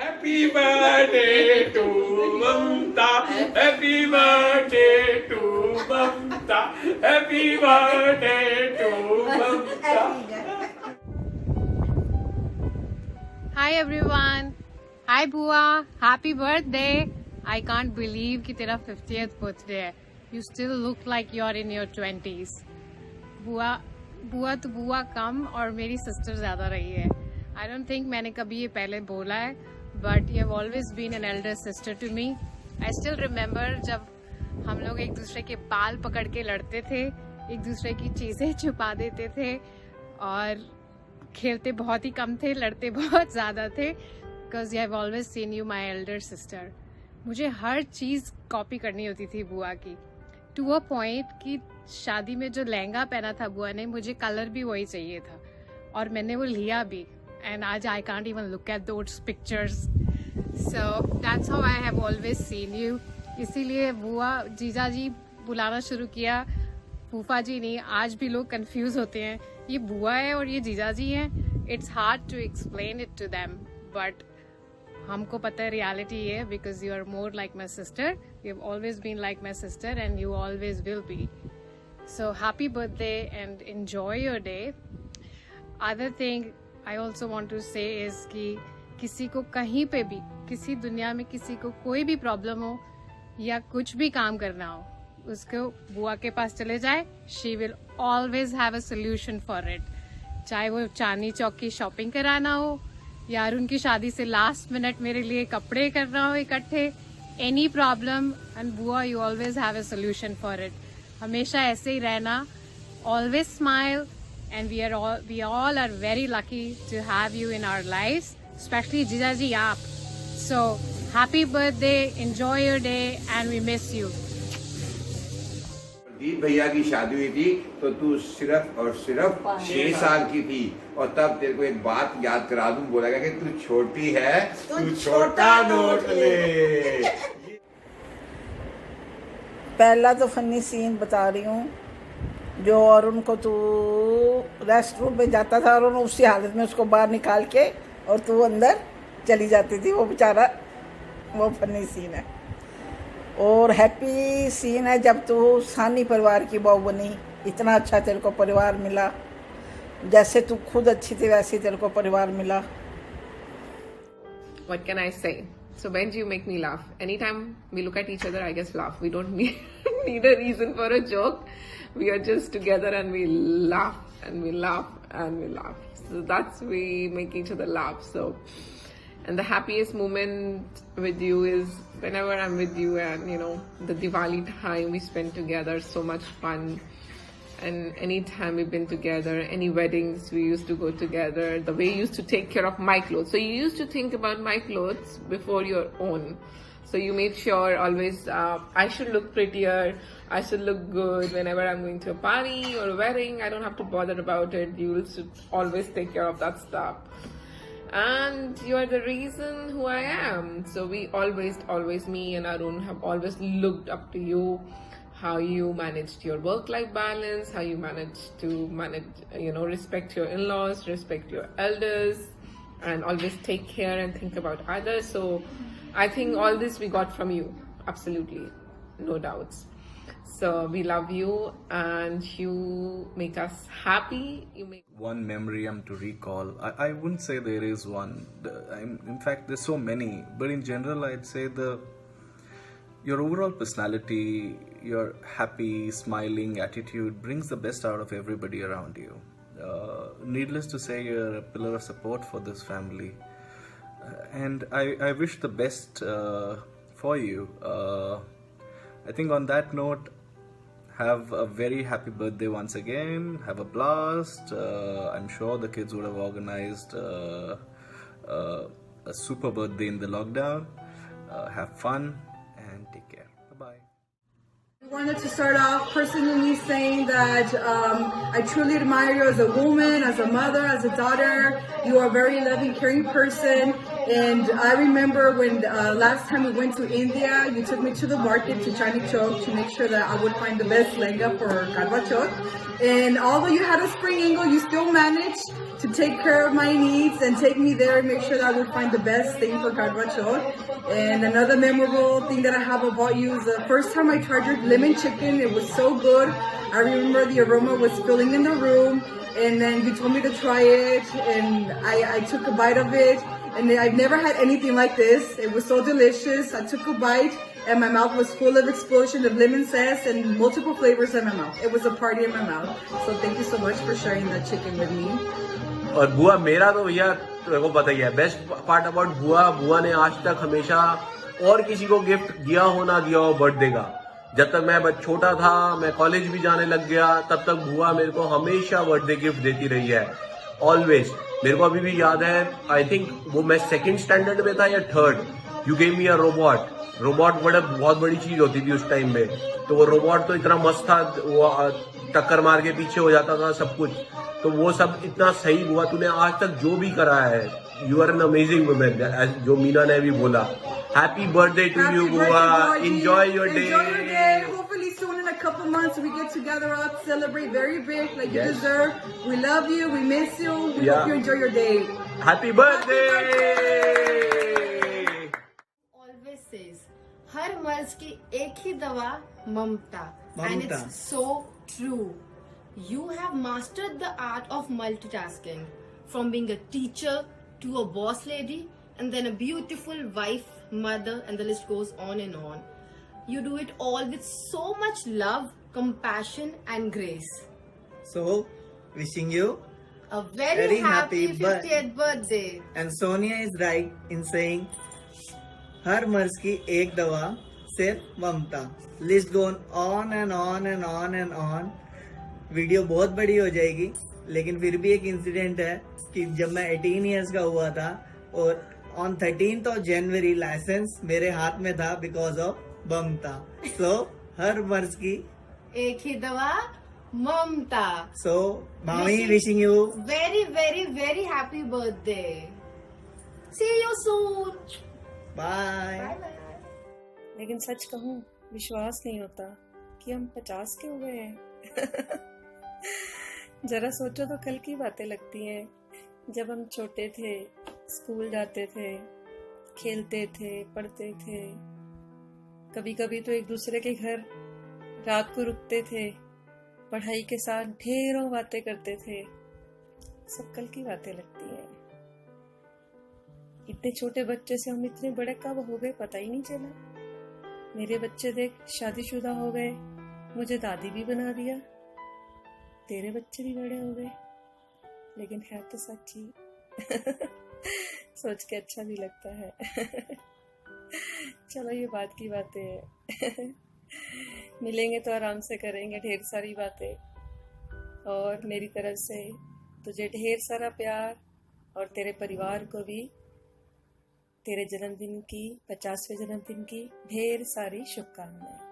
Happy birthday to Mamta. Happy birthday to Mamta. Happy birthday to Mamta. Hi everyone. Hi Bua. Happy birthday. I can't believe कि तेरा 50th birthday है. You still look like you're in your 20s. बुआ तो बुआ कम और मेरी sister ज़्यादा रही है. I don't think मैंने कभी ये पहले बोला है, but you have always been an elder sister to me. I still remember जब हम लोग एक दूसरे के बाल पकड़ के लड़ते थे, एक दूसरे की चीज़ें छुपा देते थे और खेलते बहुत ही कम थे, लड़ते बहुत ज़्यादा थे. Because you have always seen you my elder sister. मुझे हर चीज़ कॉपी करनी होती थी बुआ की. To a point कि शादी में जो लहंगा पहना था बुआ ने, मुझे कलर भी वही चाहिए था और मैंने वो लिया भी. And आज I can't even look at those pictures. So that's how I have always seen you. इसीलिए बुआ जीजा जी बुलाना शुरू किया, फूफा जी नहीं. आज भी लोग कंफ्यूज होते हैं, ये बुआ है और ये जीजा जी हैं. It's hard to explain it to them, but हमको पता है रियलिटी है. Because you are more like my sister. You have always been like my sister and you always will be. So happy birthday and enjoy your day. Other thing I also want to say is कि किसी को कहीं पे भी, किसी दुनिया में किसी को कोई भी प्रॉब्लम हो या कुछ भी काम करना हो, उसको बुआ के पास चले जाए. She will always have a solution for it. चाहे वो चांदनी चौक की शॉपिंग कराना हो या अरुण की शादी से लास्ट मिनट मेरे लिए कपड़े करना हो इकट्ठे. एनी प्रॉब्लम एंड बुआ you always have a solution for it. हमेशा ऐसे ही रहना. Always smile. And we all are very lucky to have you in our lives, especially Jijaji aap. So happy birthday, enjoy your day, and we miss you. दीप भैया की शादी हुई थी तो तू सिर्फ और सिर्फ 6 साल की थी और तब तेरे को एक बात याद करा दूं, बोला गया कि तू छोटी है, तू छोटा नोट ले. पहला तो फनी सीन बता रही हूँ, जो अरुण को तू रेस्ट रूम में जाता था और उसी हालत में उसको बाहर निकाल के और तू अंदर चली जाती थी. वो बेचारा, वो फनी सीन है. और हैप्पी सीन है जब तू सानी परिवार की बहू बनी. इतना अच्छा तेरे को परिवार मिला, जैसे तू खुद अच्छी थी वैसे तेरे को परिवार मिला. What can I say? So Benji, you make me laugh. Anytime we look at each other, I guess laugh. We don't need a reason for a joke. We are just together and we laugh and we laugh and we laugh. So that's we make each other laugh. So, and the happiest moment with you is whenever I'm with you, and you know, the Diwali time we spend together, so much fun. And anytime we've been together, any weddings we used to go together, the way you used to take care of my clothes. So you used to think about my clothes before your own. So you made sure always I should look prettier, I should look good whenever I'm going to a party or a wedding. I don't have to bother about it. You should always take care of that stuff. And you are the reason who I am. So we always, me and Arun have always looked up to you. How you managed your work-life balance, how you managed to respect your in-laws, respect your elders, and always take care and think about others. So I think all this we got from you, absolutely, no doubts. So we love you and you make us happy. You make one memory I'm to recall. I wouldn't say there is one. In fact, there's so many. But in general, I'd say your overall personality, your happy, smiling attitude brings the best out of everybody around you. Needless to say, you're a pillar of support for this family. And I wish the best for you. I think on that note, have a very happy birthday once again. Have a blast. I'm sure the kids would have organized a super birthday in the lockdown. Have fun and take care. Bye-bye. I wanted to start off personally saying that I truly admire you as a woman, as a mother, as a daughter. You are a very loving, caring person. And I remember when last time we went to India, you took me to the market to Chandni Chowk to make sure that I would find the best lehenga for Karwa Chauth. And although you had a spring angle, you still managed to take care of my needs and take me there and make sure that I would find the best thing for Karwa Chauth. And another memorable thing that I have about you is the first time I tried your lemon chicken. It was so good. I remember the aroma was filling in the room, and then you told me to try it, and I took a bite of it, and I've never had anything like this. It was so delicious. I took a bite, and my mouth was full of explosion of lemon zest and multiple flavors in my mouth. It was a party in my mouth. So thank you so much for sharing that chicken with me. और बुआ मेरा तो भैया तेरे को पता ही है, best part about बुआ ने आज तक हमेशा और किसी को गिफ्ट दिया हो ना दिया हो बर्थडे का, जब तक मैं छोटा था, मैं कॉलेज भी जाने लग गया, तब तक बुआ मेरे को हमेशा बर्थडे गिफ्ट देती रही है, ऑलवेज। मेरे को अभी भी याद है, आई थिंक वो मैं 2nd स्टैंडर्ड में था या 3rd, you gave me a robot बहुत बड़ी चीज होती थी उस टाइम में। तो वो रोबोट तो इतना मस्त था, वो टक्कर मार के पीछे हो जाता था सब कुछ, तो वो सब इतना सही हुआ। तूने आज तक जो भी करा है, you are an amazing women, जो मीना ने भी बोला। हैप्पी बर्थडे टू यू बुआ, enjoy your day. Hopefully soon in a couple months we get together up, celebrate very big like you deserve. We love you, we miss you, we hope you enjoy your day. Happy birthday! Always says, हर मर्ज की एक ही दवा ममता, and it's so true. You have mastered the art of multitasking, from being a teacher to a boss lady, and then a beautiful wife, mother, and the list goes on and on. You do it all with so much love, compassion, and grace. So, wishing you a very happy 50th birthday. And Sonia is right in saying, हर मर्ज की एक दवा सिर्फ ममता। List gone on and on and on and on. Video बहुत बड़ी हो जाएगी, लेकिन फिर भी एक इंसिडेंट है कि जब मैं 18 इयर्स का हुआ था और on 13th of January licence मेरे हाथ में था बिकॉज ऑफ ममता। सो हर मर्ज की एक ही दवा ममता। सो मामी wishing you very very very happy birthday. See you soon. Bye. लेकिन सच कहूँ विश्वास नहीं होता कि हम 50 के हो गए हैं। जरा सोचो तो कल की बातें लगती हैं, जब हम छोटे थे, स्कूल जाते थे, खेलते थे, पढ़ते थे, कभी कभी तो एक दूसरे के घर रात को रुकते थे, पढ़ाई के साथ ढेरों बातें करते थे। सब कल की बातें लगती हैं। इतने छोटे बच्चे से हम इतने बड़े कब हो गए पता ही नहीं चला। मेरे बच्चे देख शादीशुदा हो गए, मुझे दादी भी बना दिया, तेरे बच्चे भी बड़े हो गए, लेकिन है तो सच्ची। सोच के अच्छा भी लगता है। चलो ये बात की बातें है। मिलेंगे तो आराम से करेंगे ढेर सारी बातें, और मेरी तरफ से तुझे ढेर सारा प्यार, और तेरे परिवार को भी तेरे जन्मदिन की 50वें जन्मदिन की ढेर सारी शुभकामनाएं।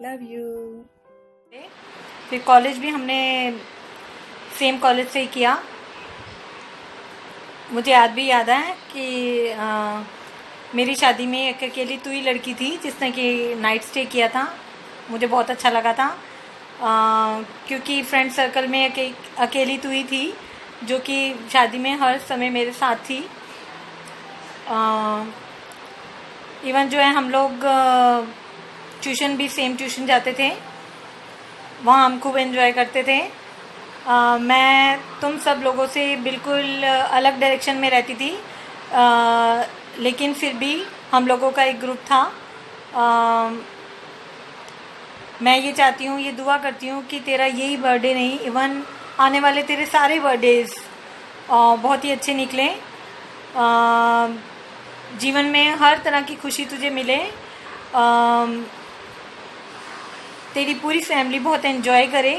Love you. फिर कॉलेज भी हमने सेम कॉलेज से ही किया। मुझे याद है कि मेरी शादी में एक अकेली तू ही लड़की थी जिसने कि नाइट स्टे किया था। मुझे बहुत अच्छा लगा था, क्योंकि फ्रेंड सर्कल में अकेली तू ही थी जो कि शादी में हर समय मेरे साथ थी। इवन जो है हम लोग ट्यूशन भी सेम ट्यूशन जाते थे, वहाँ हम खूब एंजॉय करते थे। मैं तुम सब लोगों से बिल्कुल अलग डायरेक्शन में रहती थी, लेकिन फिर भी हम लोगों का एक ग्रुप था। मैं ये चाहती हूँ, ये दुआ करती हूँ कि तेरा यही बर्थडे नहीं, इवन आने वाले तेरे सारे बर्थडेज बहुत ही अच्छे निकले। जीवन में हर तरह की खुशी तुझे मिले। तेरी पूरी फैमिली बहुत एंजॉय करे।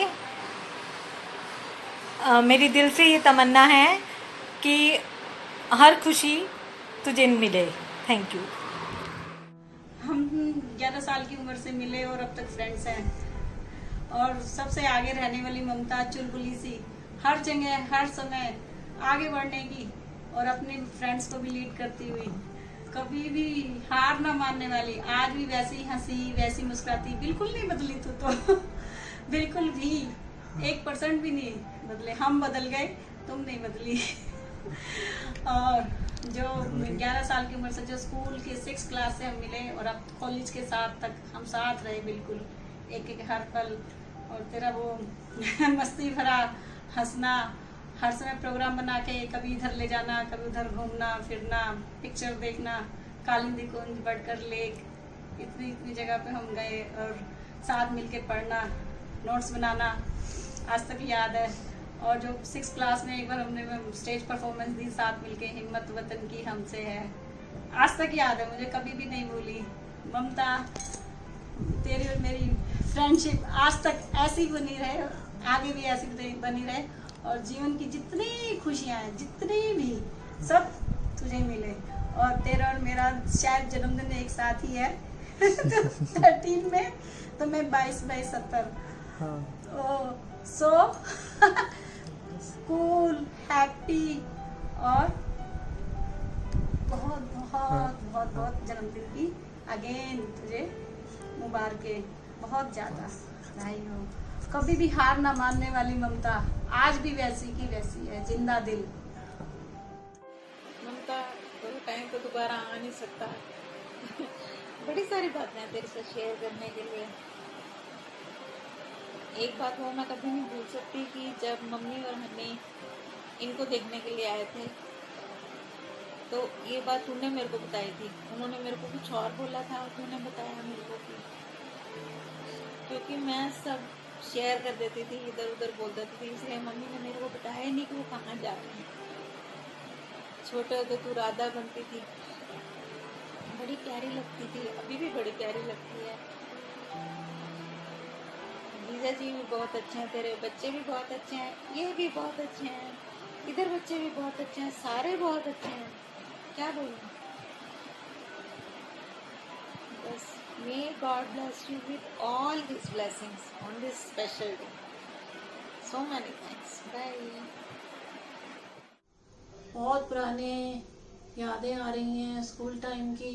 मेरी दिल से ये तमन्ना है कि हर खुशी तुझे मिले। Thank you. हम 11 साल की उम्र से मिले और अब तक फ्रेंड्स हैं। और सबसे आगे रहने वाली ममता, चुलबुली सी, हर जगह हर समय आगे बढ़ने की और अपने फ्रेंड्स को भी लीड करती हुई, कभी भी हार ना मानने वाली, आज भी वैसी हंसी वैसी मुस्कुराती, बिल्कुल नहीं बदली तू तो बिल्कुल भी 1% भी नहीं बदले। हम बदल गए, तुम नहीं बदली और जो 11 साल की उम्र से जो स्कूल के 6th क्लास से हम मिले और अब कॉलेज के साथ तक हम साथ रहे, बिल्कुल एक एक हर पल। और तेरा वो मस्ती भरा हंसना, हर समय प्रोग्राम बना के कभी इधर ले जाना, कभी उधर घूमना फिरना, पिक्चर देखना, कालिंदी कुंज, बड़कर लेक, इतनी जगह पे हम गए और साथ मिलके पढ़ना, नोट्स बनाना, आज तक याद है। और जो 6th क्लास में एक बार हमने स्टेज परफॉर्मेंस दी साथ मिलके, हिम्मत वतन की हमसे है, आज तक याद है मुझे, कभी भी नहीं भूली। ममता, तेरी और मेरी फ्रेंडशिप आज तक ऐसी बनी रहे, आगे भी ऐसी बनी रहे और जीवन की जितनी खुशियां हैं, जितनी भी, सब तुझे मिले। और तेरा और मेरा शायद जन्मदिन एक साथ ही है 13 में, तो मैं 22/70। सो कूल, हैप्पी और बहुत बहुत बहुत बहुत जन्मदिन की अगेन तुझे मुबारकें, बहुत ज्यादा बधाई हो। कभी भी हार ना मानने वाली ममता आज भी वैसी की वैसी है, जिंदा दिल। ममता, वो टाइम तो दोबारा आ नहीं सकता बड़ी सारी बातें हैं तेरे साथ शेयर करने के लिए। एक बात वो मैं कभी नहीं भूल सकती कि जब मम्मी और हनी इनको देखने के लिए आए थे तो ये बात तूने मेरे को बताई थी। उन्होंने मेरे को कुछ और बोला था और तूने बताया मेरे को कि, क्योंकि मैं सब शेयर कर देती थी, इधर उधर बोल देती थी, इसलिए मम्मी ने मेरे को बताया नहीं कि वो कहाँ जा रहे हैं। छोटे होते तू राधा बनती थी, बड़ी प्यारी लगती थी, अभी भी बड़ी प्यारी लगती है। जीजा जी भी बहुत अच्छे हैं, तेरे बच्चे भी बहुत अच्छे हैं, ये भी बहुत अच्छे हैं, इधर बच्चे भी बहुत अच्छे हैं, सारे बहुत अच्छे हैं, क्या बोलूं। बस may God bless you with all His blessings on this special day. So many thanks. Bye. बहुत पुराने यादें आ रही हैं स्कूल टाइम की,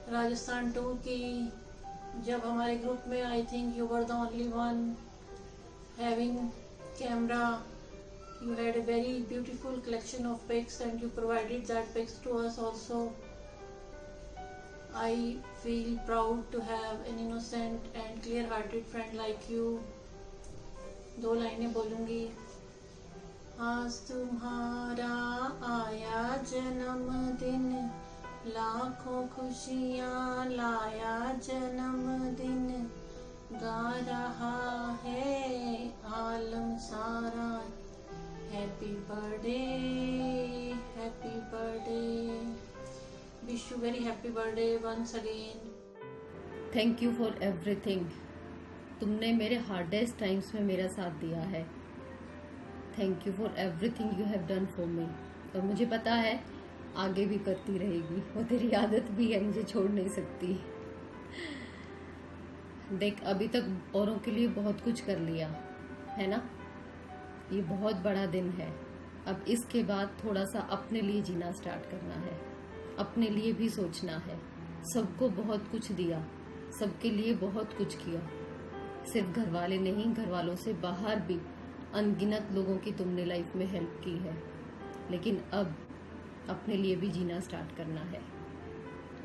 राजस्थान टूर की, जब हमारे ग्रुप में I think you were the only one having camera. You had a very beautiful collection of pics and you provided that pics to us also. I feel proud to have an innocent and clear-hearted friend like you. 2 लाइनें बोलूँगी. आज तुम्हारा आया जन्मदिन, लाखों खुशियाँ लाया जन्मदिन, गा रहा है आलम सारा, happy birthday, happy birthday. Wish you very happy birthday once again. Thank you for everything. तुमने मेरे हार्डेस्ट टाइम्स में मेरा साथ दिया है. Thank you for everything you have done for me. और मुझे पता है आगे भी करती रहेगी, वो तेरी आदत भी है, मुझे छोड़ नहीं सकती. देख, अभी तक औरों के लिए बहुत कुछ कर लिया है ना, ये बहुत बड़ा दिन है. अब इसके बाद थोड़ा सा अपने लिए जीना स्टार्ट करना है, अपने लिए भी सोचना है. सबको बहुत कुछ दिया, सबके लिए बहुत कुछ किया, सिर्फ घर वाले नहीं, घर वालों से बाहर भी अनगिनत लोगों की तुमने लाइफ में हेल्प की है. लेकिन अब अपने लिए भी जीना स्टार्ट करना है.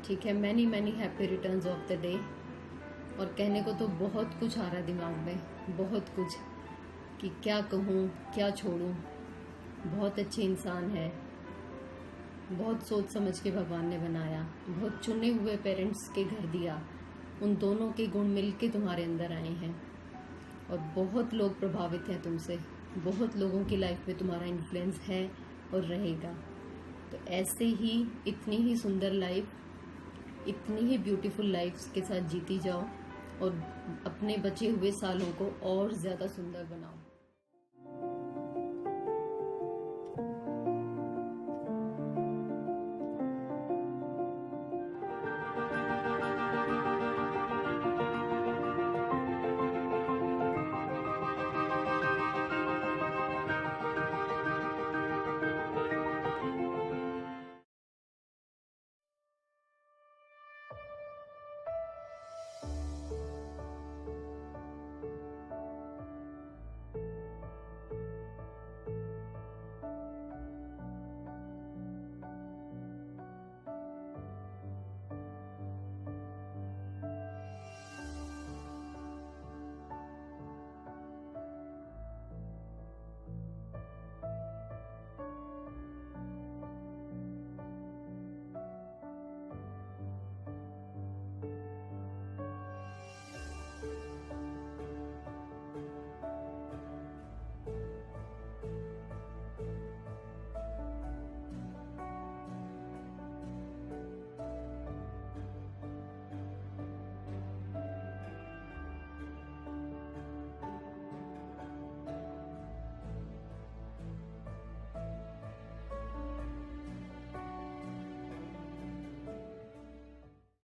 ठीक है, many many happy returns of the day. और कहने को तो बहुत कुछ आ रहा है दिमाग में, बहुत कुछ, कि क्या कहूँ क्या छोड़ूं. बहुत अच्छे इंसान है, बहुत सोच समझ के भगवान ने बनाया, बहुत चुने हुए पेरेंट्स के घर दिया, उन दोनों के गुण मिल के तुम्हारे अंदर आए हैं. और बहुत लोग प्रभावित हैं तुमसे, बहुत लोगों की लाइफ में तुम्हारा इन्फ्लुएंस है और रहेगा. तो ऐसे ही इतनी ही सुंदर लाइफ, इतनी ही ब्यूटीफुल लाइफ के साथ जीती जाओ और अपने बचे हुए सालों को और ज़्यादा सुंदर बनाओ.